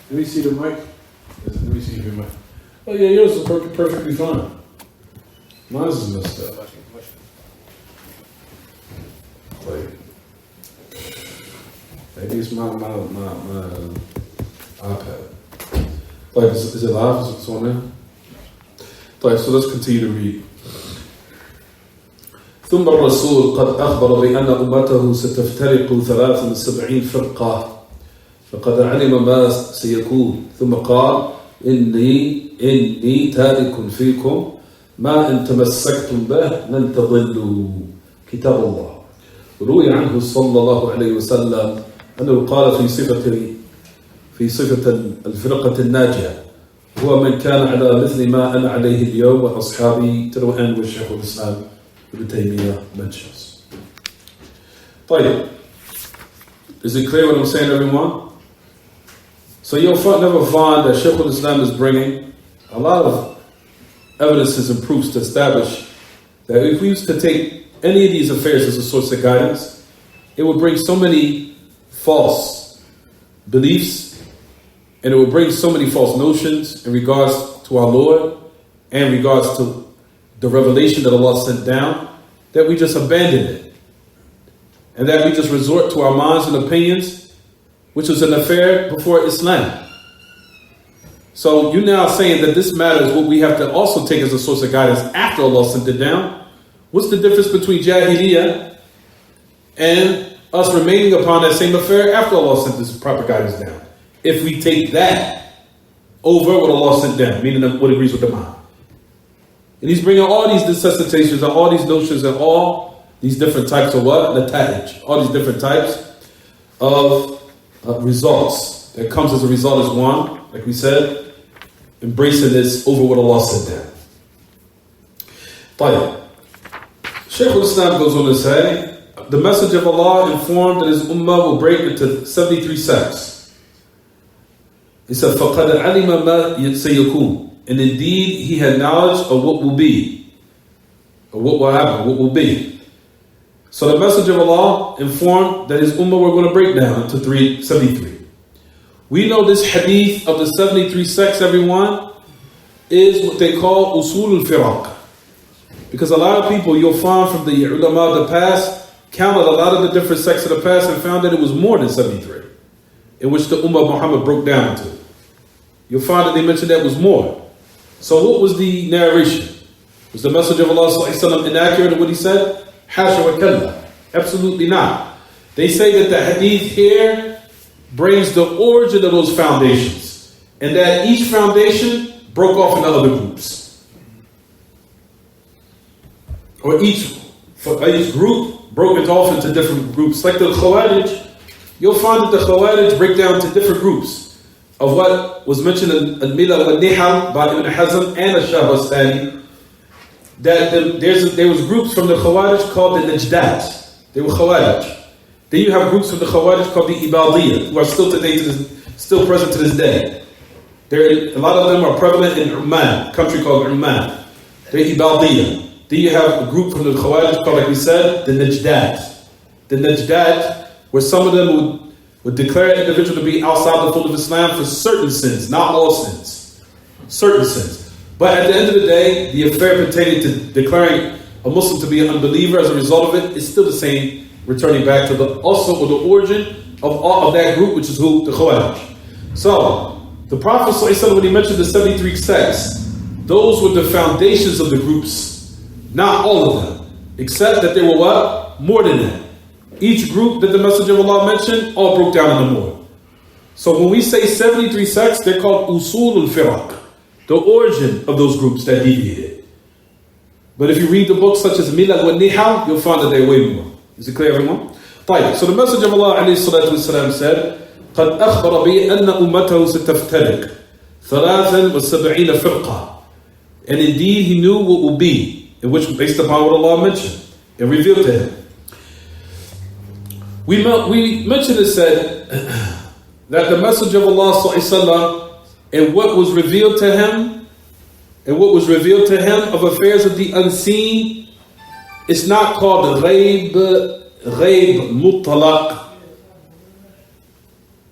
Let me see the mic. Let me see your mic. Oh yeah, yours is perfectly fine. Mine's is messed up. Like, maybe it's my iPad. Like, is it live? Is it on there? Like, so let's continue to read. ثم الرسول قد أخبر بأن أمته ستفترق 73 فرقة فقد علم ما سيكون ثم قال إني تارك فيكم ما إن تمسكتم به لن تضلوا كتاب الله. روي عنه صلى الله عليه وسلم أنه قال في صفة الفرقة الناجية هو من كان على مثل ما أنا عليه اليوم وأصحابي تروحان والشيخ الإسلام ابن Taymiyyah mentions. طيب, is it clear what I'm saying, everyone? So you'll never find that Shaykh al-Islam is bringing a lot of evidences and proofs to establish that if we used to take any of these affairs as a source of guidance, it would bring so many false beliefs and it would bring so many false notions in regards to our Lord and in regards to the revelation that Allah sent down, that we just abandon it. And that we just resort to our minds and opinions, which was an affair before Islam. So you're now saying that this matter is what we have to also take as a source of guidance after Allah sent it down. What's the difference between Jahiliyyah and us remaining upon that same affair after Allah sent this proper guidance down? If we take that over what Allah sent down, meaning what agrees with the mind. And he's bringing all these necessitations and all these notions and all these different types of what? Nata'ij. All these different types of results that comes as a result as one, like we said, embracing this over what Allah said down. طيب. Shaykh al-Islam goes on to say, the message of Allah informed that his ummah will break into 73 sects. He said, فَقَدْ عَلِمَ مَا سَيَكُونَ. And indeed, he had knowledge of what will be, or what will happen, what will be. So the message of Allah informed that his ummah were going to break down into 73. We know this hadith of the 73 sects, everyone, is what they call usul al-firaq. Because a lot of people you'll find from the ulama of the past counted a lot of the different sects of the past and found that it was more than 73, in which the ummah of Muhammad broke down into. You'll find that they mentioned that was more. So what was the narration? Was the message of Allah inaccurate in what he said? Hasha wa kalla. Absolutely not. They say that the hadith here brings the origin of those foundations, and that each foundation broke off into other groups. Or each group broke off into different groups. Like the Khawarij, you'll find that the Khawarij break down to different groups of what was mentioned in Al-Milal wal-Nihal by Ibn Hazm and Al-Shahrastani, that there was groups from the Khawarij called the Najdat. They were Khawarij. Then you have groups from the Khawarij called the Ibadiyah, who are still present to this day. A lot of them are prevalent in Oman, a country called Oman. They're Ibadiyah. Then you have a group from the Khawarij called, like we said, the Najdat. The Najdat, where some of them would declare an individual to be outside the fold of Islam for certain sins, not all sins. Certain sins. But at the end of the day, the affair pertaining to declaring a Muslim to be an unbeliever as a result of it is still the same, returning back to the origin of that group, which is who? The Khawarij. So, the Prophet ﷺ, when he mentioned the 73 sects, those were the foundations of the groups, not all of them, except that they were what? More than that. Each group that the Messenger of Allah mentioned all broke down into more. So when we say 73 sects, they're called usul al-firaq, the origin of those groups that deviated. But if you read the books such as Milal wal-Nihal, you'll find that they're way more. Is it clear, everyone? طيب. So the Messenger of Allah ﷺ said, قد أخبر بي أن أمته ستفترق 73 فرقة. And indeed he knew what will be, in which based upon what Allah mentioned and revealed to him. We mentioned and said that the message of Allah ﷺ and what was revealed to him of affairs of the unseen, it's not called the ghaib mutlaq.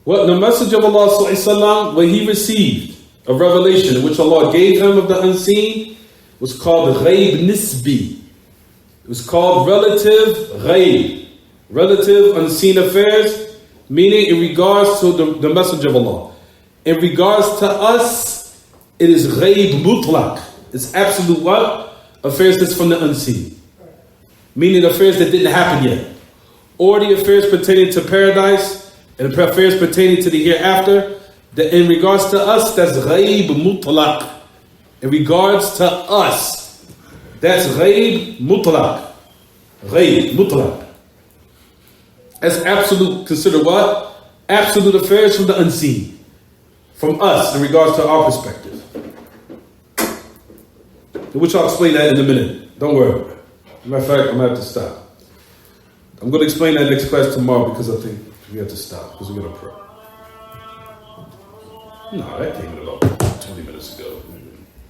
What the Messenger of Allah sallallahu alaihi wasallam, when he received a revelation in which Allah gave him of the unseen, was called ghaib nisbi. It was called relative ghaib, relative unseen affairs, meaning in regards to the Messenger of Allah. In regards to us, it is ghaib mutlaq. It's absolute what? Affairs that's from the unseen. Meaning affairs that didn't happen yet. Or the affairs pertaining to paradise and the affairs pertaining to the hereafter. That in regards to us, that's ghaib mutlaq. In regards to us, that's ghaib mutlaq. Ghaib mutlaq. As absolute, consider what? Absolute affairs from the unseen. From us in regards to our perspective. Which I'll explain that in a minute. Don't worry. Matter of fact, I'm going to have to stop. I'm going to explain that next class tomorrow because I think we have to stop because we're going to pray. No, that came in about 20 minutes ago.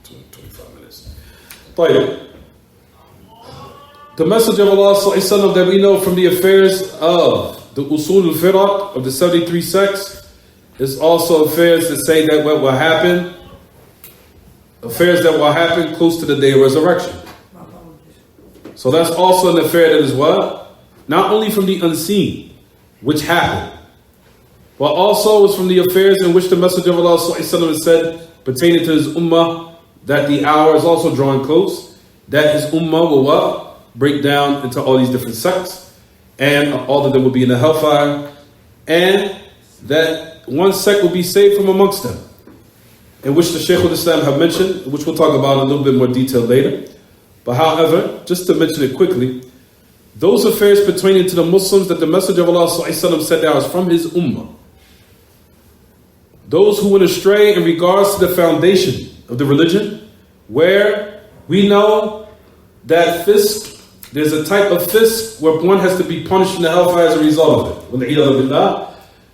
25 minutes. But the Messenger of Allah sallallahu that we know from the affairs of the usul al-firaq of the 73 sects is also affairs that say that what will happen, affairs that will happen close to the day of resurrection. So that's also an affair that is what? Not only from the unseen, which happened, but also is from the affairs in which the Messenger of Allah ﷺ said, pertaining to his ummah, that the hour is also drawing close, that his ummah will what? Break down into all these different sects, and all of them will be in the hellfire, and that one sect will be saved from amongst them, in which the Shaykh al-Islam have mentioned, which we'll talk about in a little bit more detail later. But however, just to mention it quickly, those affairs pertaining to the Muslims that the Messenger of Allah ﷺ said that was from his ummah, those who went astray in regards to the foundation of the religion, where we know that fisk, there's a type of fisk where one has to be punished in the hellfire as a result of it.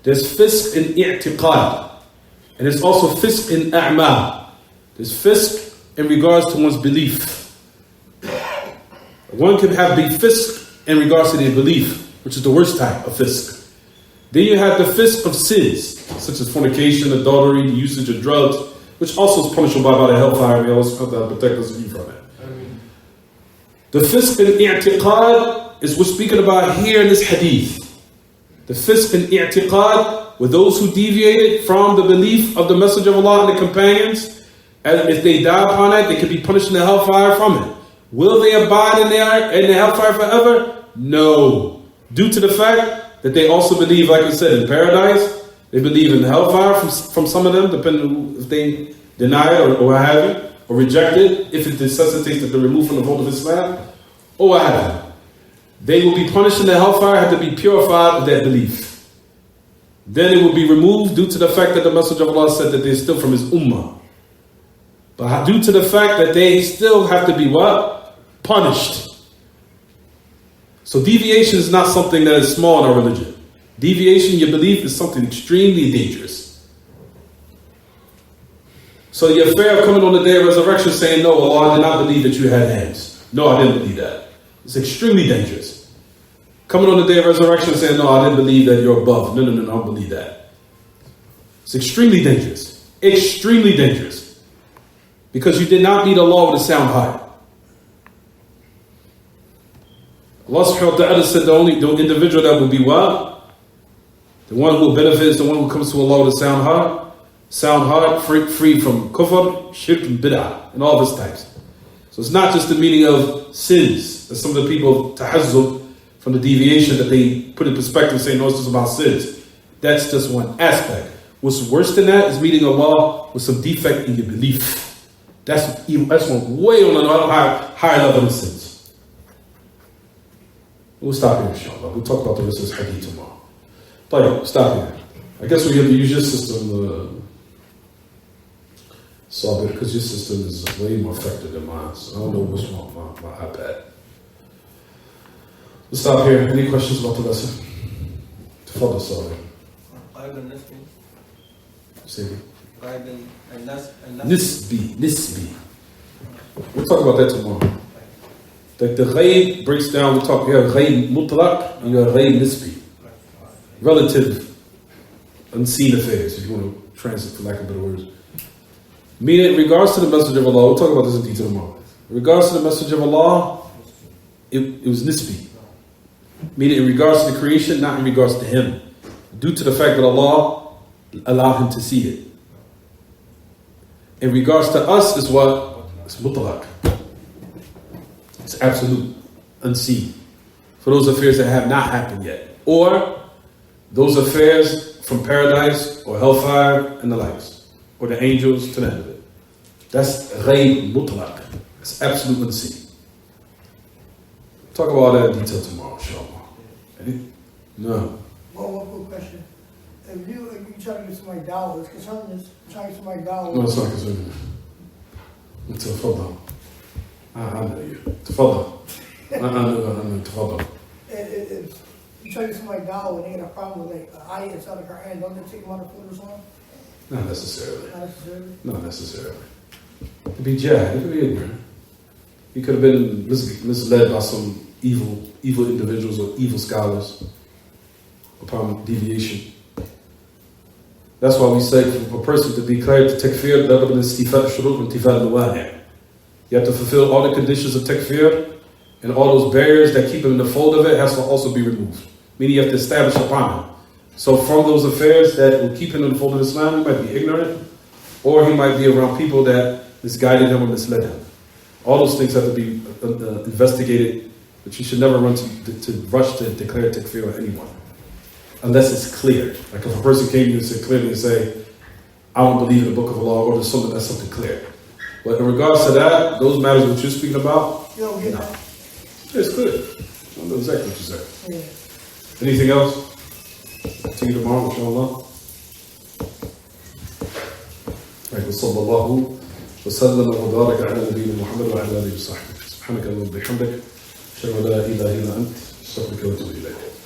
There's fisk in i'tiqad. And there's also fisk in a'mal. There's fisk in regards to one's belief. One can have big fisk in regards to their belief, which is the worst type of fisk. Then you have the fisk of sins, such as fornication, adultery, the usage of drugs, which also is punishable by the hellfire. We also have to protect us from it. The fisk in i'tiqad is what's speaking about here in this hadith. The fisk in i'tiqad were those who deviated from the belief of the Messenger of Allah and the companions, and if they die upon it, they can be punished in the hellfire from it. Will they abide in the hellfire forever? No. Due to the fact that they also believe, like I said, in paradise. They believe in hellfire from some of them, depending on if they deny it or what have you, or reject it, if it necessitates that they're removed from the fold of Islam, or what have you. They will be punished in the hellfire, have to be purified of their belief. Then it will be removed due to the fact that the Messenger of Allah said that they're still from his ummah. But due to the fact that they still have to be what? Punished. So deviation is not something that is small in our religion. Deviation in your belief is something extremely dangerous. So the affair of coming on the day of resurrection saying, no, Allah, I did not believe that you had hands. No, I didn't believe that. It's extremely dangerous. Coming on the day of resurrection saying, no, I didn't believe that you're above. No, I don't believe that. It's extremely dangerous. Extremely dangerous. Because you did not meet Allah with a sound heart. Allah subhanahu wa ta'ala said the individual that will be what? The one who will benefit is the one who comes to Allah with a sound heart. Sound heart, free from kufr, shirk, and bid'ah, and all these types. So it's not just the meaning of sins, as some of the people tahazzub from the deviation that they put in perspective saying, no, it's just about sins. That's just one aspect. What's worse than that is meeting Allah with some defect in your belief. That's one way on another higher level of sins. We'll stop here, inshallah. We'll talk about the rest of this hadith tomorrow. But stop here. I guess we have to use your system, Sabir, because your system is way more effective than mine. So I don't know what's wrong with my iPad. We'll stop here. Any questions about the lesson? Tafadhal, Sabir. Nisbi. We'll talk about that tomorrow. The ghaib breaks down, you have ghaib mutlaq and you have ghaib nisbi. Relative. unseen affairs, if you want to translate for lack of better words. Meaning, in regards to the message of Allah, we'll talk about this in detail tomorrow. In regards to the message of Allah, it was nisbi. Meaning, in regards to the creation, not in regards to Him. Due to the fact that Allah allowed Him to see it. In regards to us, is what? It's mutlaq. It's absolute, unseen. For those affairs that have not happened yet. Or those affairs from paradise or hellfire and the likes. Or the angels to the end of it. That's ghayb mutlaq. It's absolute unseen. Talk about all that in detail tomorrow, inshallah. No. One quick question. If you try to get somebody dollars, concerning this, trying to get somebody dollars. No, it's not concerning me. تفضل. I know you. تفضل. I know. تفضل. If you try to get somebody dollars and they got a problem with like an ayah inside the Quran, don't they take them out of food or something? Not necessarily. Not necessarily? Not necessarily. It could be jahil. It could be ignorant. He could have been misled by some evil individuals or evil scholars upon deviation. That's why we say for a person to be declared to takfir, you have to fulfill all the conditions of takfir, and all those barriers that keep him in the fold of it has to also be removed. Meaning you have to establish upon him. So from those affairs that will keep him in the fold of Islam, he might be ignorant, or he might be around people that misguided him or misled him. All those things have to be investigated, but you should never run to rush to declare takfir on anyone. Unless it's clear. Like if a person came to you and said clearly and say, I don't believe in the book of Allah, or there's something that's something clear. But in regards to that, those matters that you're speaking about, You don't get no. that? It's clear. I know exactly what you said. Yeah. Anything else? Continue tomorrow, inshallah. Right, وصلى الله وسلم وبارك على نبينا محمد وعلى آله وصحبه. سبحانك اللهم وبحمدك أشهد أن لا إله إلا أنت أستغفرك وأتوب إليك.